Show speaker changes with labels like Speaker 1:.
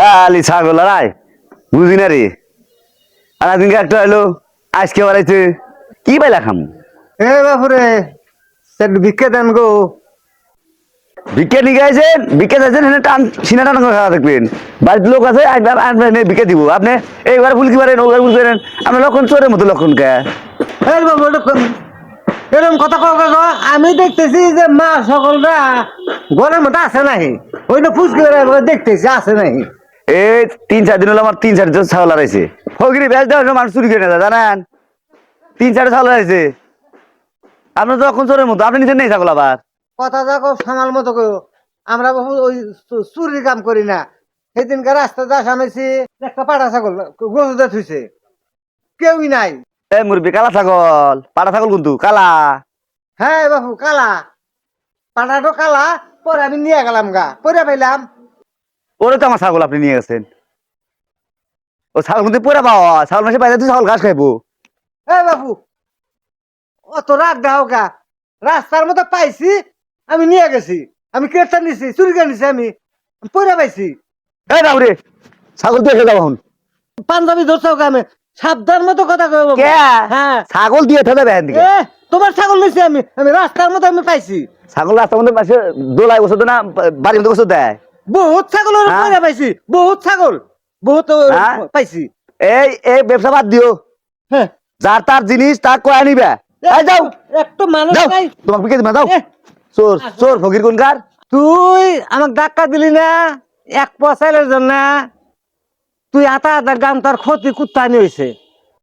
Speaker 1: খালি ছাগল আর আয় বুঝি না রে আর একদিনকে একটা হলো আজকে বাড়াইছে কি পাইলা খাম
Speaker 2: এ বাপুরে একটু ভিক্ষা দেন গো।
Speaker 1: ভিক্ষে নিয়ে গেছেন ভিক্ষে যাচ্ছেন এখানে টান সিনা টান করে খাওয়া দেখবেন বাড়ির লোক আছে ভিক্ষে দিব আপনি এইবার ফুলকি পারেন ওবার ফুলকি পারেন আপনার লক্ষণ চোরের মতো লক্ষণ কে
Speaker 2: এই বাবু এরকম কথা কও গো। আমি দেখতেছি যে মা সকলরা ঘরের মধ্যে আছে নাহি, ওই না ফুসকে দেখতেছি আছে নাহি।
Speaker 1: এই 3-4 দিন হলো আমার 3-4 জন ছাগল হারাইছে ফকিরি বেচ দেওয়ার সময় মানুষ চুরি করে না জানেন 3-4 ছাগল হারাইছে আপনার তো এখন চোরের মতো আপনি নিজের নেই ছাগল আবার
Speaker 2: কথা যাকো সামাল মতো কো। আমরা বাবু ওই চুরির কাম করি না। সেদিনকার রাস্তা যা সামেছি একটা পাটা ছাগল গজুদা থুইছে, কেউই নাই।
Speaker 1: এই মুরবি কালা ছাগল পাটা ছাগল কিন্তু কালা
Speaker 2: হ্যাঁ বাবু কালা, পাটাটো কালা। পরে আমি নিয়ে গেলাম গা, পরে পাইলাম।
Speaker 1: ওরে তো আমার ছাগল আপনি নিয়ে গেছেন ও ছাগল কিন্তু পরে পাওয়া ছাগল মাসে বাইরে তুই ছাগল ঘাস খাইবো
Speaker 2: এ বাবু অত রাগ দাও গা, রাস্তার মতো পাইছি আমি নিয়ে গেছি। আমি কেটটা নিছি, চুরি করে নিছি, আমি পরে পাইছি।
Speaker 1: এই না রে ছাগল দিয়ে যাবো এখন
Speaker 2: পাঞ্জাবি ধরছো গা, আমি সাবধান মতো কথা কই বাবু।
Speaker 1: কে
Speaker 2: হ্যাঁ
Speaker 1: ছাগল দিয়ে থাকবে বেহেন দিকে
Speaker 2: এ তোমার ছাগল নিছি আমি, আমি রাস্তার মতো আমি পাইছি।
Speaker 1: ছাগল রাস্তার মধ্যে পাশে দোলায় বসে না বাড়ির মধ্যে বসে দেয়
Speaker 2: বহুত ছাগল
Speaker 1: হ্যাঁ?
Speaker 2: পরে পাইছি, বহুত ছাগল বহুত
Speaker 1: হ্যাঁ?
Speaker 2: পাইছি।
Speaker 1: এই এই ব্যবসা বাদ দিও
Speaker 2: হ্যাঁ
Speaker 1: যার তার জিনিস তার কয়া নিবে এই যাও
Speaker 2: একটু মানুষ
Speaker 1: যাও
Speaker 2: নাই।
Speaker 1: তোমাকে বিকে দিবা যাও
Speaker 2: এ,
Speaker 1: চোর চোর ফকির কোনকার
Speaker 2: তুই আমাকে ধাক্কা দিলি না এক পয়সাইলের জন্য, তুই আতা আতা গান তোর ক্ষতি কুত্তানি হয়েছে।